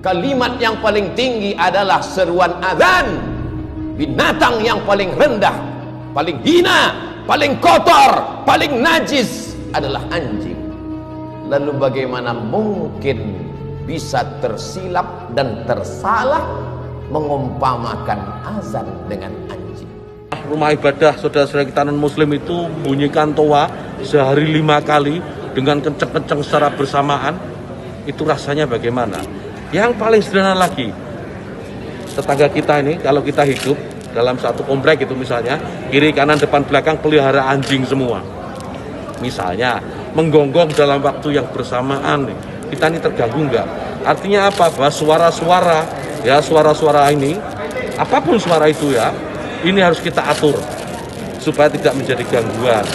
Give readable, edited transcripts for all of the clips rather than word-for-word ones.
Kalimat yang paling tinggi adalah seruan azan. Binatang yang paling rendah, paling hina, paling kotor, paling najis adalah anjing. Lalu bagaimana mungkin bisa tersilap dan tersalah mengumpamakan azan dengan anjing? Rumah ibadah saudara-saudara kita non-muslim itu bunyikan toa sehari 5 kali dengan kenceng-kenceng secara bersamaan. Itu rasanya bagaimana? Yang paling sederhana lagi, tetangga kita ini kalau kita hidup dalam satu komplek itu misalnya, kiri kanan depan belakang pelihara anjing semua. Misalnya menggonggong dalam waktu yang bersamaan, kita ini terganggu enggak? Artinya apa? Bahwa suara-suara ini, apapun suara itu ya, ini harus kita atur supaya tidak menjadi gangguan.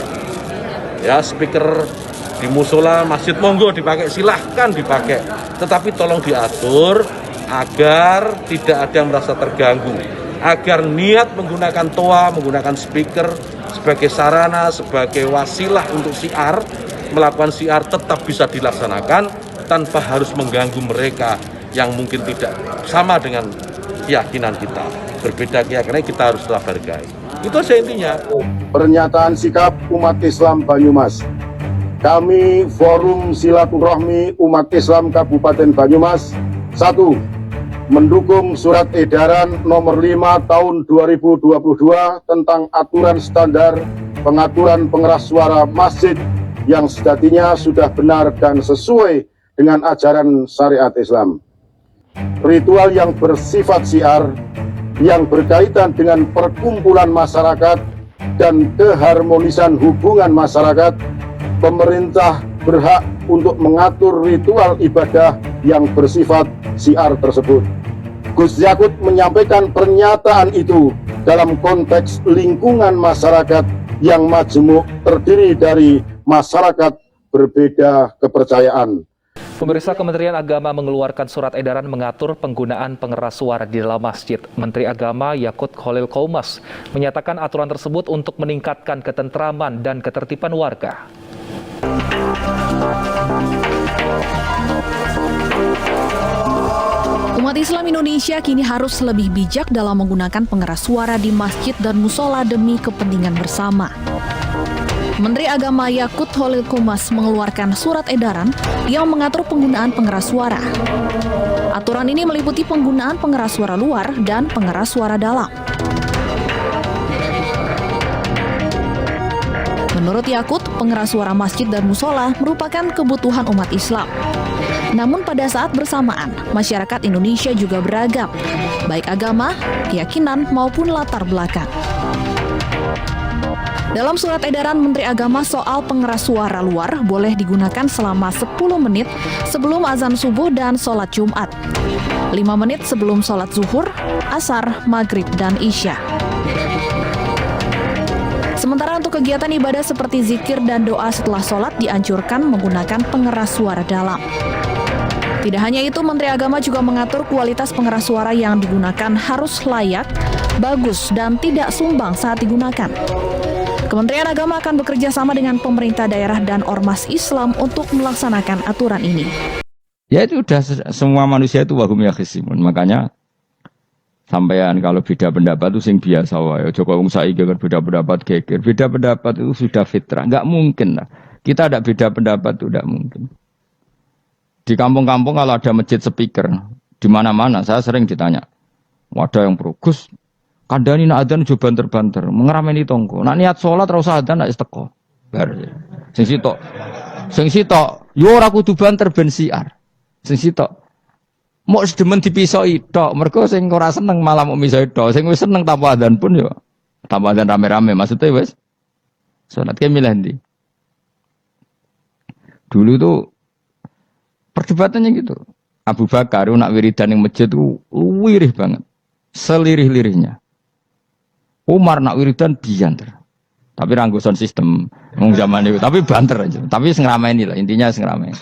Ya, speaker di musola masjid monggo dipakai, silahkan dipakai, tetapi tolong diatur agar tidak ada yang merasa terganggu, agar niat menggunakan toa, menggunakan speaker sebagai sarana, sebagai wasilah untuk syiar, melakukan syiar tetap bisa dilaksanakan tanpa harus mengganggu mereka yang mungkin tidak sama dengan keyakinan kita. Berbeda keyakinan kita harus tetap hargai. Itu saja intinya. Pernyataan sikap umat Islam Banyumas. Kami Forum Silaturahmi Umat Islam Kabupaten Banyumas 1. Mendukung surat edaran nomor 5 tahun 2022 tentang aturan standar pengaturan pengeras suara masjid yang sejatinya sudah benar dan sesuai dengan ajaran syariat Islam. Ritual yang bersifat syiar yang berkaitan dengan perkumpulan masyarakat dan keharmonisan hubungan masyarakat, pemerintah berhak untuk mengatur ritual ibadah yang bersifat syiar tersebut. Gus Yakut menyampaikan pernyataan itu dalam konteks lingkungan masyarakat yang majemuk terdiri dari masyarakat berbeda kepercayaan. Pemirsa, Kementerian Agama mengeluarkan surat edaran mengatur penggunaan pengeras suara di dalam masjid. Menteri Agama Yakut Khalil Qaumas menyatakan aturan tersebut untuk meningkatkan ketentraman dan ketertiban warga. Umat Islam Indonesia kini harus lebih bijak dalam menggunakan pengeras suara di masjid dan musola demi kepentingan bersama. Menteri Agama Yakut Khalil Qaumas mengeluarkan surat edaran yang mengatur penggunaan pengeras suara. Aturan ini meliputi penggunaan pengeras suara luar dan pengeras suara dalam. Menurut Yakut, pengeras suara masjid dan musola merupakan kebutuhan umat Islam. Namun pada saat bersamaan, masyarakat Indonesia juga beragam, baik agama, keyakinan, maupun latar belakang. Dalam surat edaran Menteri Agama soal pengeras suara luar boleh digunakan selama 10 menit sebelum azan subuh dan sholat Jumat, 5 menit sebelum sholat zuhur, asar, maghrib, dan isya. Sementara untuk kegiatan ibadah seperti zikir dan doa setelah sholat dianjurkan menggunakan pengeras suara dalam. Tidak hanya itu, Menteri Agama juga mengatur kualitas pengeras suara yang digunakan harus layak, bagus, dan tidak sumbang saat digunakan. Kementerian Agama akan bekerja sama dengan pemerintah daerah dan ormas Islam untuk melaksanakan aturan ini. Ya itu udah semua manusia itu wahum yakhisimun. Makanya sampean kalau beda pendapat itu sing biasa wae. Joko wong saiki kan beda pendapat geger. Beda pendapat itu sudah fitrah. Enggak mungkin lah. Kita ada beda pendapat itu enggak mungkin. Di kampung-kampung kalau ada masjid speaker di mana-mana saya sering ditanya. Wadah yang Gus, kandani nak adzan jo banter-banter, mengerameni tonggo. Nak niat salat ora usah adzan nak teko. Bar. Sing sitok, yo ora kudu banter ben siar. Sing sitok mau sedemen dipisoi tok, mergo sing ora seneng malah mau misoi tok. Sing wis seneng tanpa adzan pun yo tanpa adzan rame-rame, maksudnya wis salat ke milih ndi. Dulu tuh perdebatannya gitu. Abu Bakar nak wiridan yang masjid itu wirih banget. Selirih-lirihnya. Umar nak wiridan bianter. Tapi ranggusan sistem zaman itu. Tapi banter aja. Tapi sengramain lah. Intinya sengramain.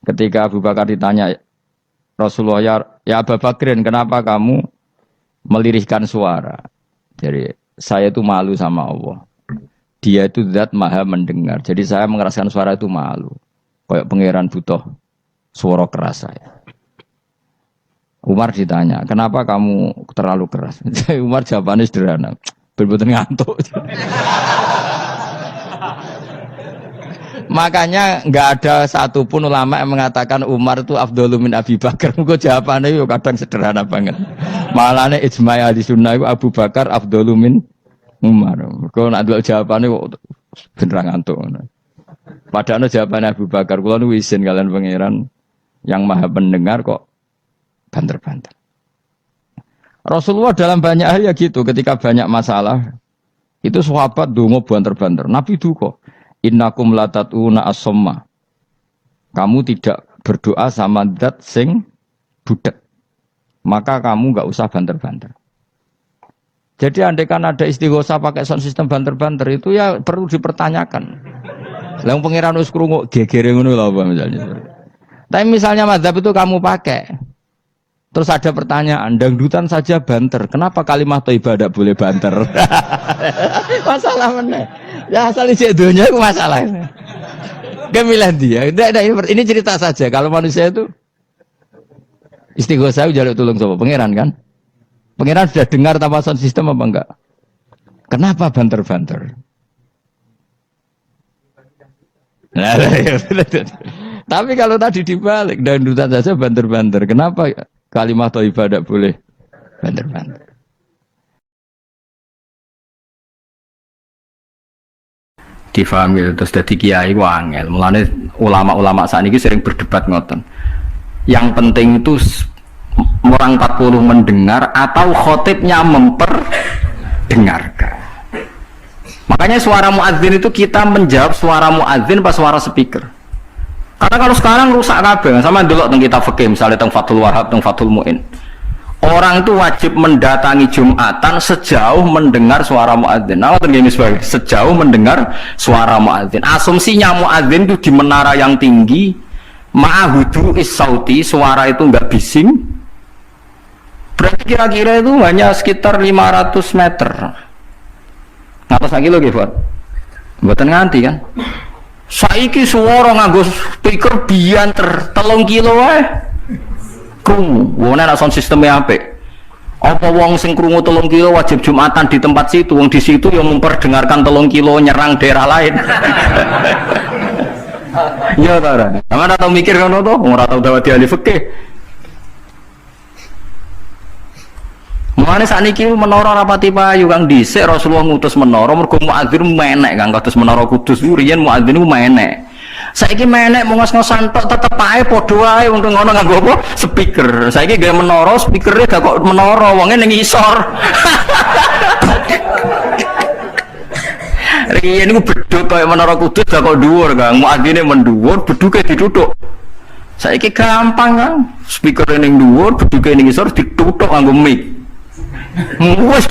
Ketika Abu Bakar ditanya Rasulullah, ya Abu Bakrin, kenapa kamu melirihkan suara? Jadi saya itu malu sama Allah. Dia itu zat maha mendengar. Jadi saya mengeraskan suara itu malu. Kayak pangeran butuh suara keras saya. Umar ditanya, kenapa kamu terlalu keras? Umar jawabannya sederhana, bener-bener ngantuk. Makanya nggak ada satupun ulama yang mengatakan Umar itu afdhalu min Abi Bakar. Mungkin jawabannya itu kadang sederhana banget. Malahnya ijma' ahli sunnah itu Abu Bakar afdhalu min Umar. Kalau nak dulu jawabannya kok beneran ngantuk. Padahal jawabannya Abu Bakar. Kalau nu izin kalian pangeran yang maha pendengar kok banter-banter. Rasulullah dalam banyak hal ya gitu. Ketika banyak masalah itu sahabat dongo banter-banter. Nabi duka. Innakum latatuna as-somma. Kamu tidak berdoa sama zat sing budek. Maka kamu enggak usah banter-banter. Jadi andai kan ada istighosah pakai sound system banter-banter itu ya perlu dipertanyakan. Lah pangeran wis krungu gegere ngono lho apa misalnya. Tapi misalnya mazhab itu kamu pakai. Terus ada pertanyaan, dangdutan saja banter. Kenapa kalimat thayyibah tidak boleh banter? Masalah mana? Ya asal isi dunia itu masalahnya. Kemilan dia. Ini cerita saja. Kalau manusia itu istighosah jaluk tulung sama pangeran kan? Pangeran sudah dengar tanpa sound system apa enggak? Kenapa banter-banter? Nah, tapi kalau tadi dibalik dangdutan saja banter-banter. Kenapa kalimat thayyibah tidak boleh banter-banter? Difahami terus dadi kiai ku angel. Mulane ulama-ulama saat ini sering berdebat ngoten. Yang penting itu orang 40 mendengar atau khotibnya memperdengarkan. Makanya suara muadzin itu kita menjawab suara muadzin pas suara speaker. Karena kalau sekarang rusak kabeh, sama delok teng kitab fikih misalnya teng Fathul Wahhab, teng Fathul Muin. Orang itu wajib mendatangi Jumatan sejauh mendengar suara muadzin. Nah, tergini sebagai sejauh mendengar suara muadzin. Asumsinya muadzin itu di menara yang tinggi, ma'ahudu is-sauti, suara itu enggak bising. Berarti kira-kira itu hanya sekitar 500 meter. Ngatas lagi lho nggih, Pak. Mboten nganti kan. Saiki suara nganggo speaker bianter 3 kilo wae. Krungu, wong nek sound sistemnya apik. Apa wong sing krungu 3 kilo wajib Jumatan di tempat situ, wong di situ yang memperdengarkan 3 kilo nyerang daerah lain. Iya ta ora? Sampeyan tau mikir ngono to? Ora tau dawuh ahli fikih. Mulane sakniki menara rapati payu Kang dhisik Rasulullah ngutus menara mergo muadzin menek Kang kados menara Kudus riyen muadzin ku menek. Saiki menek mau ngos-ngosan tok tetep ae padha wae wong ngono nganggo apa? Speaker. Saiki gawe menara, speakere gak kok menara, wonge ning isor. Riyen niku bedhug kaya menara Kudus gak kok dhuwur, Kang. Muadzine mendhuwur, bedhuke dituthuk. Saiki gampang, Kang. Speakere ning dhuwur, bedhuke ning isor dituthuk nganggo mic. Wes.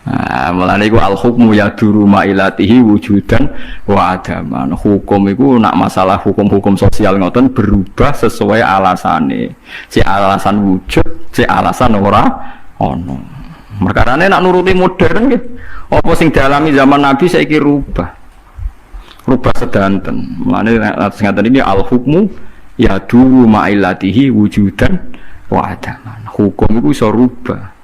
Nah, mulane iku al-hukmu yaduru ma'ilatihi wujudan wa adaman. Hukum iku nak masalah hukum-hukum sosial ngoten berubah sesuai alasane. Si alasan wujud, si alasan ora ono. Merkarane nak nuruti modern nggih. Apa sing dialami zaman Nabi saiki rubah. Rubah sedanten. Mulane atas ngaten iki al-hukmu yaduru ma'ilatihi wujudan wa adaman. Hukum iku iso rubah.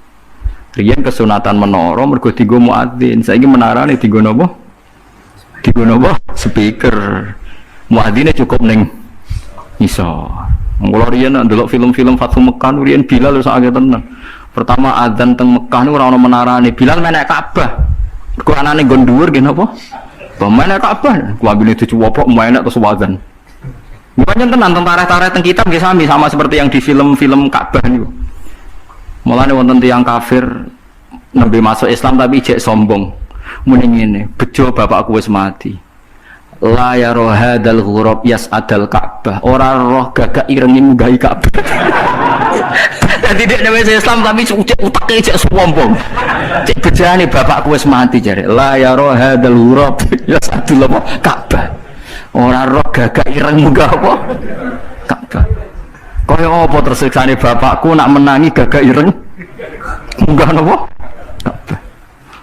Riyen kesunatan menara mergo dienggo muadzin. Saiki menarane dienggo napa? Dienggo napa? Speaker. Muadzine cukup ning iso. Mula riyen ndelok film-film Fathu Mekah riyen Bilal wis akeh tenan. Pertama adzan teng Mekah niku ora ana menarane. Bilal menek Ka'bah. Mergo anane nggon dhuwur nggih napa? Menek Ka'bah. Klambine dicuwopok menek terus adzan. Bukannya tenan tentara-tentara teng kitab nggih sami sama seperti yang di film-film Ka'bah niku. Mulane wonten tiyang kafir nembe masuk Islam tapi ijek sombong. Muni ngene, bejo bapakku wis mati. La ya rohadal ghurab yas'adal Ka'bah. Ora roh gagak ireng nggahi Ka'bah. Dadi nek wis Islam tapi utake ijek sombong. Cek bejane bapakku wis mati jare. La ya rohadal ghurab yas'adul Ka'bah. Ora roh gagak ireng munggah apa? Ka'bah. Kaya apa tersiksane bapakku nak menangi gagak ireng munggah napa? Ka'bah.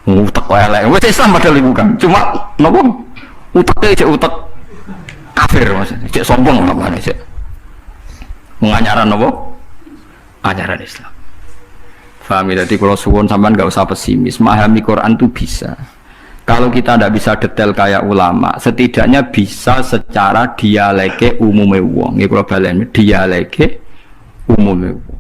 Utek elek. Wis Islam padahal iku kan. Cuma napa? Uteke cek utek kafir maksudnya. Cek sombong apa cek. Mengajaran apa? Ajaran Islam. Faham ya? Jadi kalau suwun sampean nggak usah pesimis, memahami Quran itu bisa. Kalau kita tidak bisa detail kayak ulama, setidaknya bisa secara dialeke umume wong. Ini kalau balen dialeke umume wong.